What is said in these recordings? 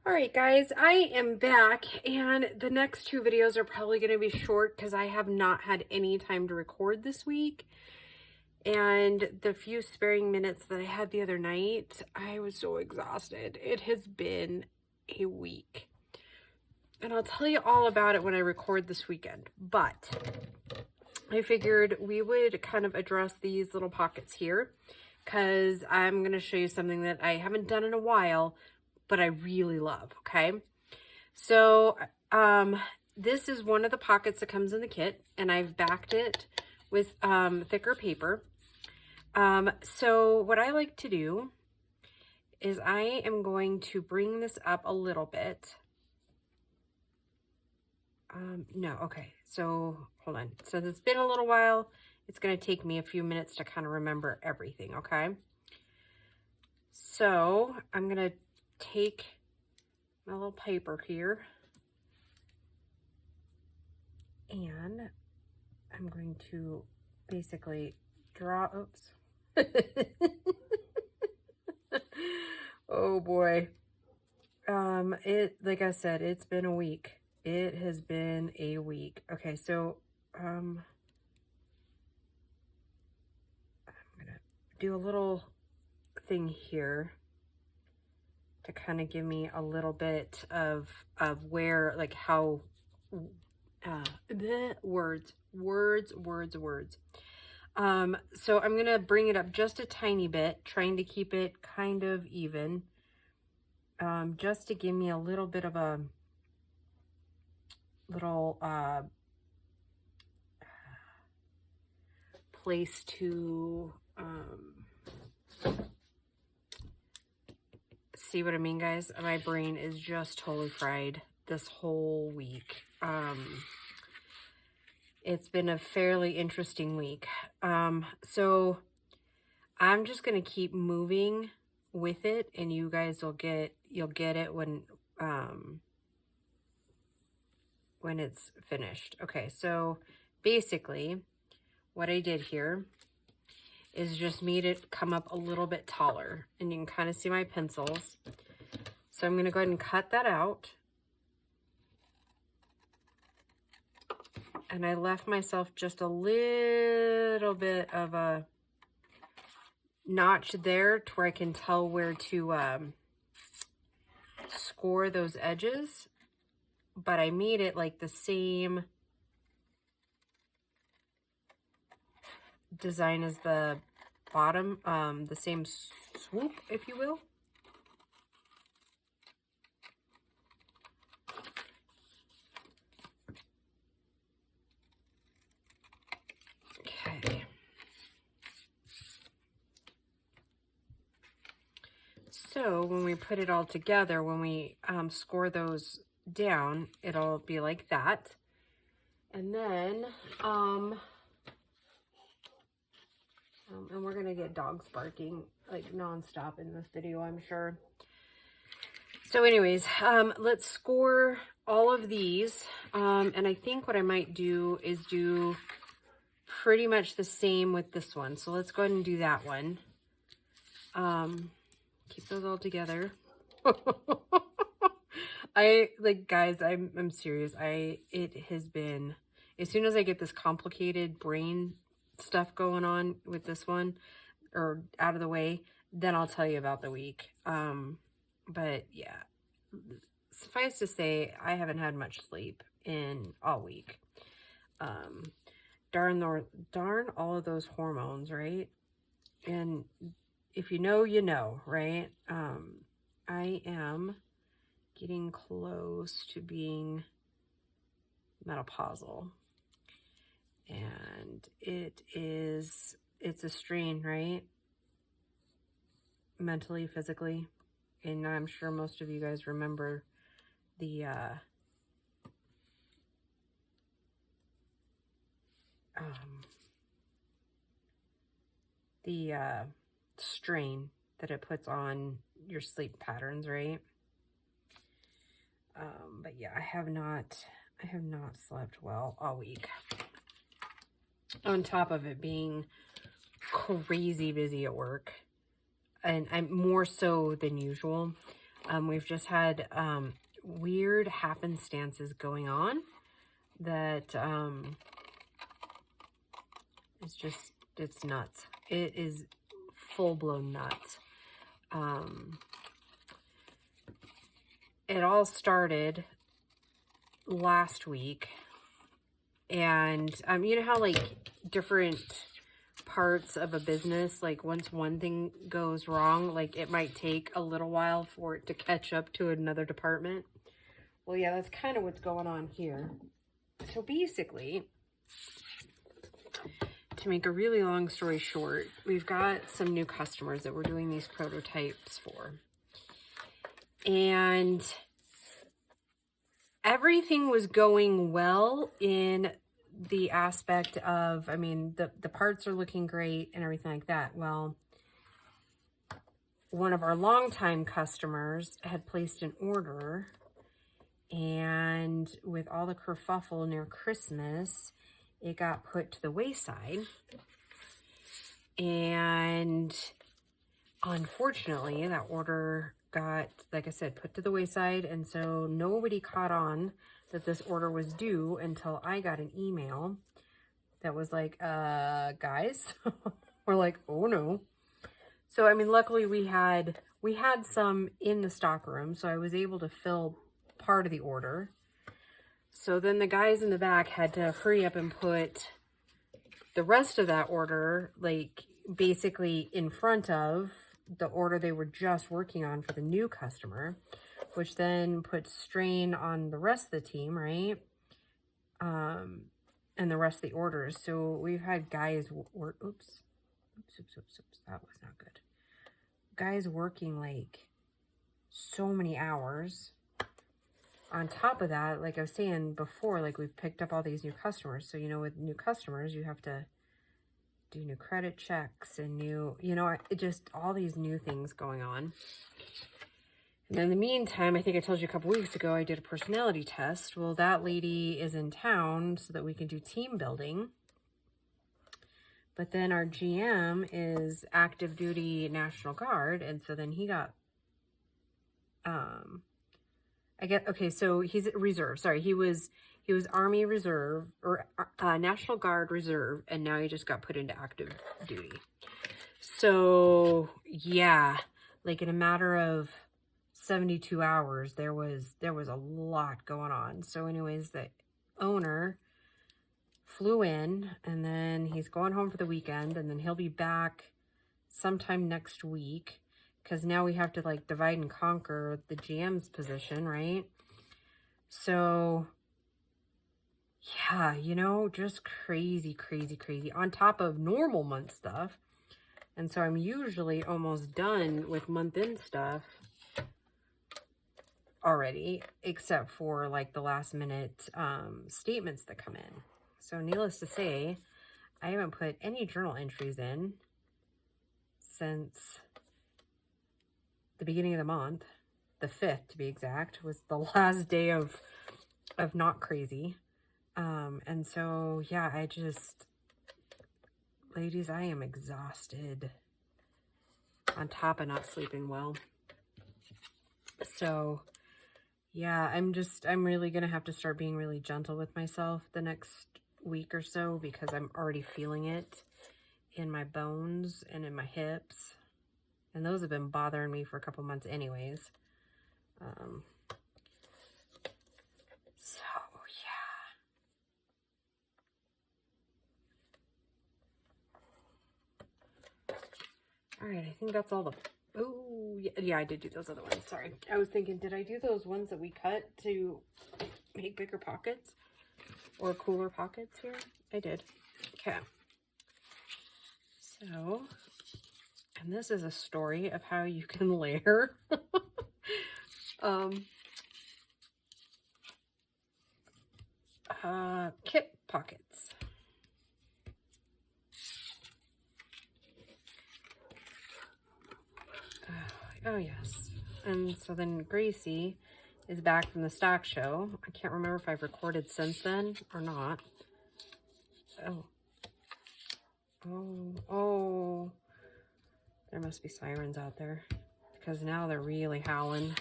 All right, guys, I am back, and the next two videos are probably going to be short because I have not had any time to record this week. And the few sparing minutes that I had the other night, I was so exhausted. It has been a week. And I'll tell you all about it when I record this weekend. But I figured we would kind of address these little pockets here because I'm going to show you something that I haven't done in a while, but I really love, okay? So this is one of the pockets that comes in the kit, and I've backed it with thicker paper. So what I like to do is I am going to bring this up a little bit. No, okay, so hold on. So it's been a little while. It's going to take me a few minutes to kind of remember everything, okay? So I'm going to take my little paper here, and I'm going to basically draw, oops. Oh boy. Like I said, it's been a week. It has been a week. Okay, so, I'm gonna do a little thing here to kind of give me a little bit of where, like how, the words. So I'm gonna bring it up just a tiny bit, trying to keep it kind of even, just to give me a little bit of a little place to see what I mean, guys. My brain is just totally fried this whole week. It's been a fairly interesting week. So I'm just gonna keep moving with it, and you guys will you'll get it when it's finished. Okay, so basically what I did here is just made it come up a little bit taller, and you can kind of see my pencils. So I'm gonna go ahead and cut that out. And I left myself just a little bit of a notch there to where I can tell where to score those edges. But I made it like the same design as the bottom, the same swoop, if you will. Okay. So when we put it all together, when we score those down, it'll be like that. And then, and we're gonna get dogs barking like nonstop in this video, I'm sure. So anyways, let's score all of these. And I think what I might do is do pretty much the same with this one. So let's go ahead and do that one. Keep those all together. Guys, I'm serious. It has been, as soon as I get this complicated brain stuff going on with this one, or out of the way, then I'll tell you about the week. But yeah, suffice to say, I haven't had much sleep in all week. Darn all of those hormones, right? And if you know, you know, right? I am getting close to being menopausal. And it's a strain, right? Mentally, physically. And I'm sure most of you guys remember the strain that it puts on your sleep patterns, right? But yeah, I have not slept well all week. On top of it being crazy busy at work, and I'm more so than usual. We've just had weird happenstances going on that it's nuts. It is full-blown nuts. It all started last week, and you know how like different parts of a business, like once one thing goes wrong, like it might take a little while for it to catch up to another department. Well, yeah, that's kind of what's going on here. So basically, to make a really long story short, we've got some new customers that we're doing these prototypes for. And everything was going well in the aspect of, I mean, the parts are looking great and everything like that. Well, one of our longtime customers had placed an order, and with all the kerfuffle near Christmas, it got put to the wayside. And unfortunately, that order got, like I said, put to the wayside. And so nobody caught on that this order was due until I got an email that was like, guys, we're like, oh no. So, I mean, luckily we had some in the stock room, so I was able to fill part of the order. So then the guys in the back had to hurry up and put the rest of that order, like, basically in front of the order they were just working on for the new customer, which then puts strain on the rest of the team, right? And the rest of the orders. So we've had guys work, oops, that was not good. Guys working like so many hours. On top of that, like I was saying before, like we've picked up all these new customers. So, you know, with new customers, you have to do new credit checks and new, you know, it just all these new things going on. And in the meantime, I think I told you a couple weeks ago, I did a personality test. Well, that lady is in town so that we can do team building. But then our GM is active duty National Guard. And so then he got, okay, so he's reserve. Sorry, he was Army Reserve or National Guard Reserve, and now he just got put into active duty. So yeah, like in a matter of 72 hours, there was a lot going on. So anyways, the owner flew in, and then he's going home for the weekend, and then he'll be back sometime next week, because now we have to like divide and conquer the GM's position, right? So yeah, you know, just crazy on top of normal month stuff. And so I'm usually almost done with month-end stuff already, except for like the last minute statements that come in. So needless to say, I haven't put any journal entries in since the beginning of the month. The 5th, to be exact, was the last day of not crazy. And so, yeah, ladies, I am exhausted on top of not sleeping well. So, yeah, I'm really going to have to start being really gentle with myself the next week or so, because I'm already feeling it in my bones and in my hips. And those have been bothering me for a couple months anyways. So, yeah. All right, I think that's all the... Oh, yeah, I did do those other ones. Sorry. I was thinking, did I do those ones that we cut to make bigger pockets? Or cooler pockets here? I did. Okay. So, and this is a story of how you can layer kit pockets. Oh yes. And so then Gracie is back from the stock show. I can't remember if I've recorded since then or not. Oh, there must be sirens out there, because now they're really howling.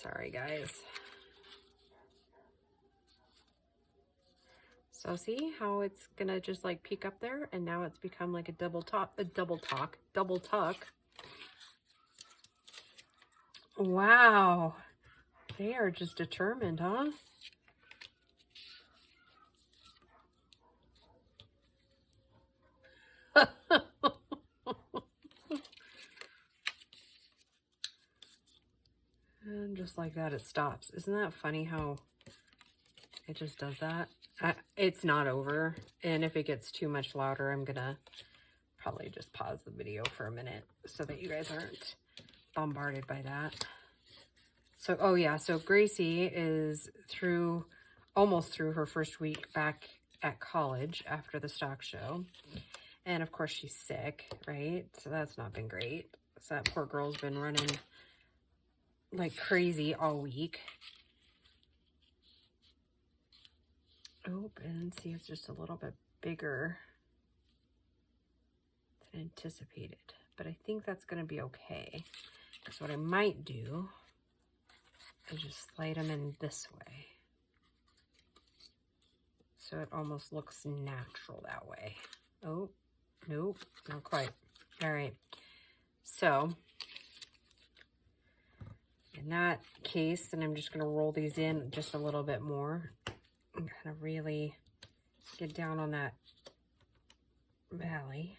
Sorry, guys. So see how it's gonna just like peek up there, and now it's become like a double tuck. Wow, they are just determined, huh? And just like that, it stops. Isn't that funny how it just does that? It's not over, and if it gets too much louder, I'm gonna probably just pause the video for a minute so that you guys aren't bombarded by that. So, oh yeah, so Gracie is almost through her first week back at college after the stock show. And of course she's sick, right? So that's not been great. So that poor girl's been running like crazy all week. Oh, and see, it's just a little bit bigger than anticipated. But I think that's going to be okay. Because what I might do is just slide them in this way. So it almost looks natural that way. Oh, nope, not quite. All right. So in that case, then I'm just going to roll these in just a little bit more. I'm going to really get down on that valley.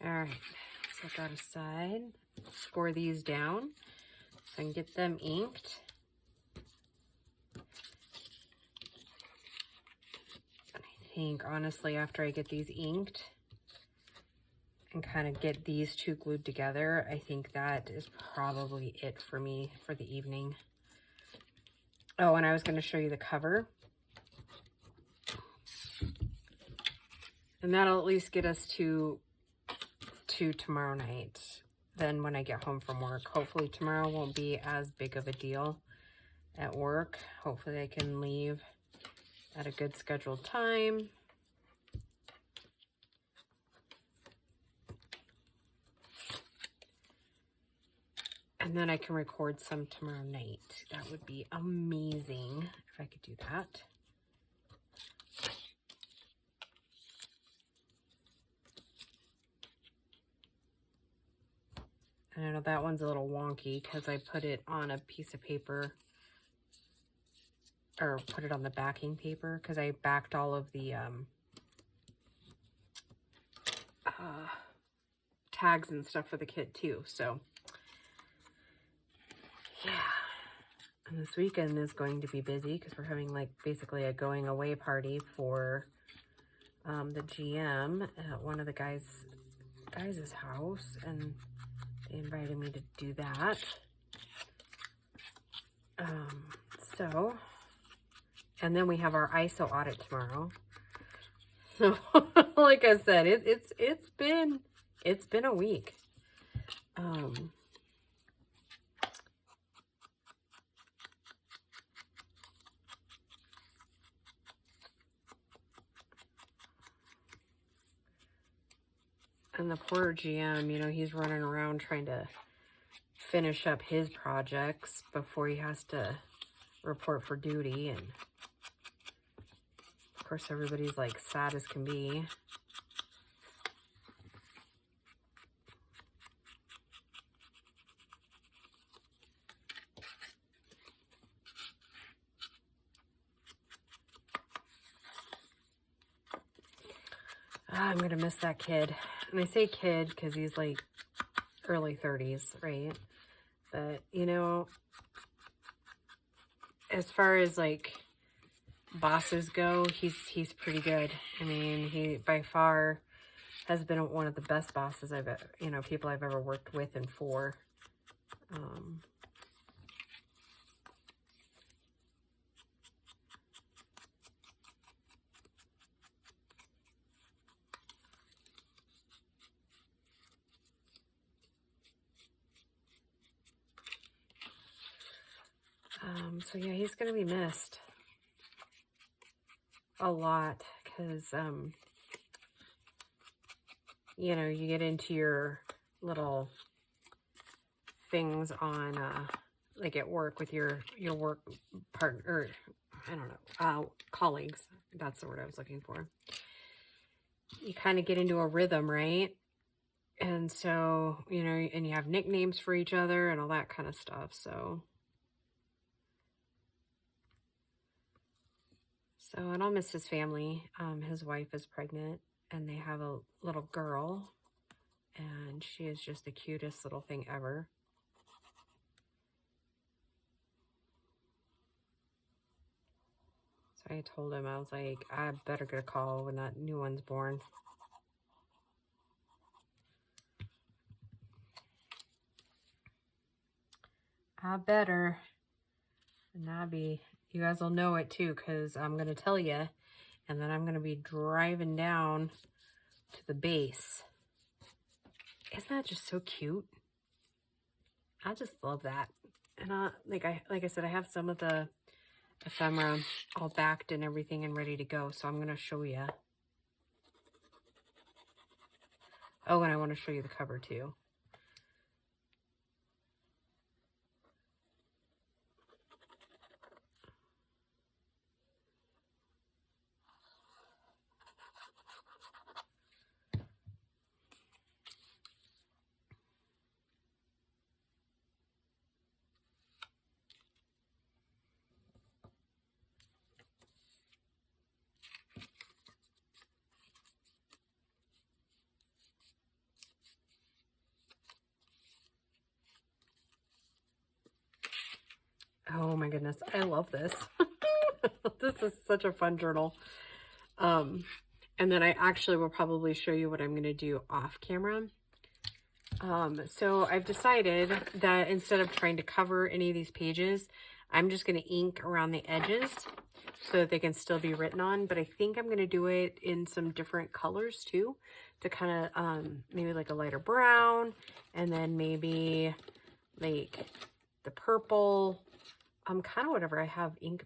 All right, set that aside. Score these down so I can get them inked. And I think, honestly, after I get these inked and kind of get these two glued together, I think that is probably it for me for the evening. Oh, and I was going to show you the cover. And that'll at least get us to tomorrow night. Then when I get home from work, hopefully tomorrow won't be as big of a deal at work. Hopefully I can leave at a good scheduled time. And then I can record some tomorrow night. That would be amazing if I could do that. And I know that one's a little wonky because I put it on a piece of paper, or put it on the backing paper, because I backed all of the tags and stuff for the kit too. So yeah, and this weekend is going to be busy because we're having like basically a going away party for the GM at one of the guys' house, and they invited me to do that. So, and then we have our ISO audit tomorrow. So, like I said, it's been a week. And the poor GM, you know, he's running around trying to finish up his projects before he has to report for duty. And of course, everybody's like sad as can be. I'm gonna miss that kid. And I say kid because he's like early 30s, right? But, you know, as far as like bosses go, he's pretty good. I mean, he by far has been one of the best bosses people I've ever worked with and for. So yeah, he's gonna be missed a lot because you know, you get into your little things on, like at work with your work partner, or I don't know, colleagues. That's the word I was looking for. You kind of get into a rhythm, right? And so, you know, and you have nicknames for each other and all that kind of stuff. So, and I'll miss his family. His wife is pregnant and they have a little girl, and she is just the cutest little thing ever. So I told him, I was like, I better get a call when that new one's born. I better. And you guys will know it too, because I'm going to tell you, and then I'm going to be driving down to the base. Isn't that just so cute? I just love that. And like I said, I have some of the ephemera all backed and everything and ready to go, so I'm going to show you. Oh, and I want to show you the cover too. Oh my goodness, I love this. This is such a fun journal. And then I actually will probably show you what I'm going to do off camera. So I've decided that instead of trying to cover any of these pages, I'm just going to ink around the edges so that they can still be written on. But I think I'm going to do it in some different colors too, to kind of maybe like a lighter brown, and then maybe like the purple, kind of whatever I have ink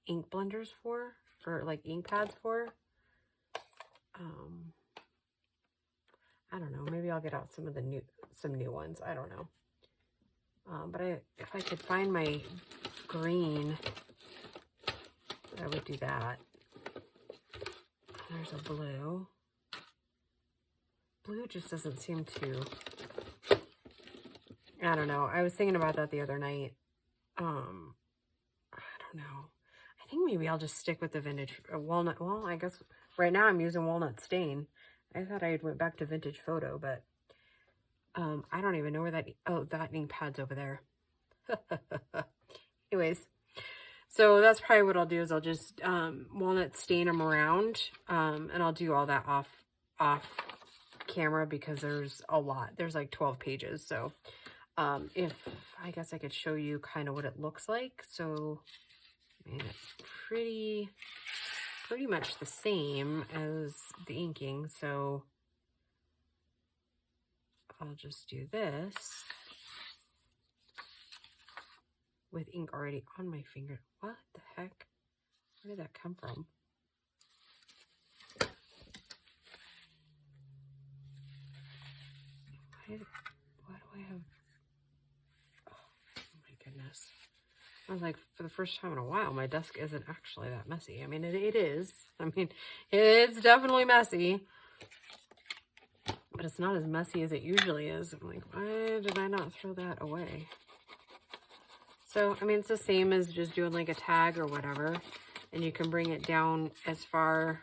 blenders for, or like ink pads for. I don't know, maybe I'll get out some new ones. I don't know. But if I could find my green, I would do that. There's a blue. Blue just doesn't seem to, I don't know. I was thinking about that the other night. I don't know. I think maybe I'll just stick with the vintage walnut. Well, I guess right now I'm using walnut stain. I thought I went back to vintage photo, but I don't even know where that, oh, that ink pad's over there. Anyways, so that's probably what I'll do, is I'll just walnut stain them around, and I'll do all that off camera, because there's a lot. There's like 12 pages. So if I guess I could show you kind of what it looks like. So I mean, it's pretty much the same as the inking. So I'll just do this with ink already on my finger. What the heck? Where did that come from? Why do I have... Oh my goodness. I was like, for the first time in a while, my desk isn't actually that messy. I mean, it is. I mean, it's definitely messy. But it's not as messy as it usually is. I'm like, why did I not throw that away? So, I mean, it's the same as just doing like a tag or whatever. And you can bring it down as far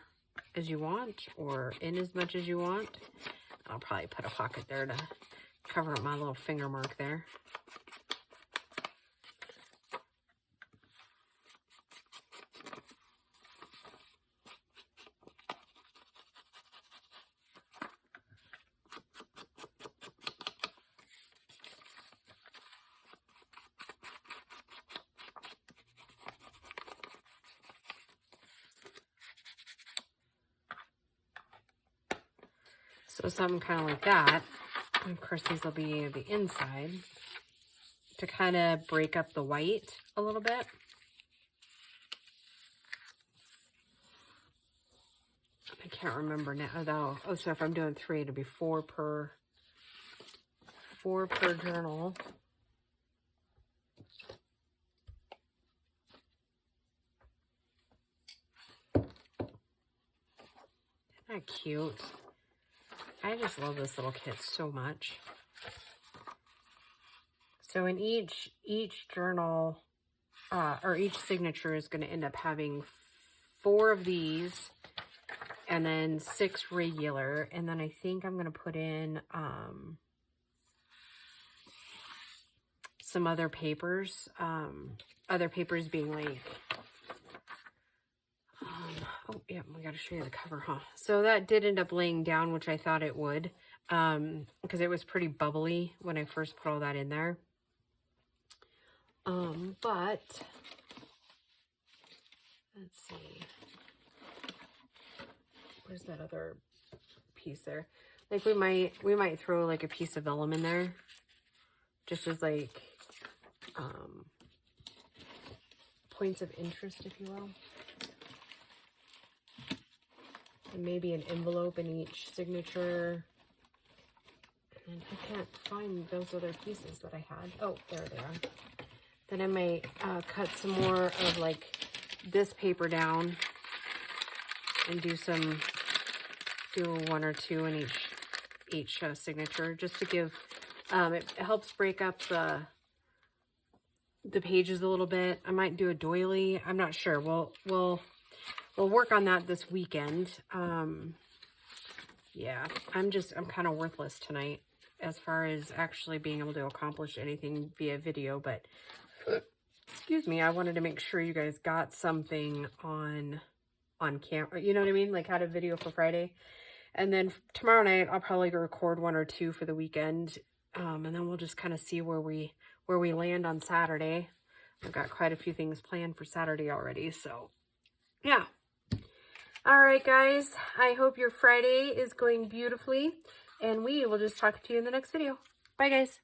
as you want, or in as much as you want. I'll probably put a pocket there to cover up my little finger mark there. So something kind of like that. And of course, these will be the inside to kind of break up the white a little bit. I can't remember now though. Oh, so if I'm doing 3, it'll be 4 per journal. Isn't that cute? I just love this little kit so much. So in each journal, or each signature is going to end up having 4 of these, and then 6 regular, and then I think I'm going to put in some other papers. Other papers being like, oh yeah, we got to show you the cover, huh? So that did end up laying down, which I thought it would, because it was pretty bubbly when I first put all that in there. But let's see, where's that other piece there? Like we might throw like a piece of vellum in there, just as like points of interest, if you will. And maybe an envelope in each signature. And I can't find those other pieces that I had. Oh, there they are. Then I might cut some more of like this paper down and do 1 or 2 in each signature, just to give, it helps break up the pages a little bit. I might do a doily. I'm not sure. We'll work on that this weekend. Yeah, I'm kind of worthless tonight as far as actually being able to accomplish anything via video, but excuse me, I wanted to make sure you guys got something on camera, you know what I mean? Like had a video for Friday. And then tomorrow night, I'll probably record 1 or 2 for the weekend. And then we'll just kind of see where we land on Saturday. I've got quite a few things planned for Saturday already. So yeah. All right, guys, I hope your Friday is going beautifully, and we will just talk to you in the next video. Bye, guys.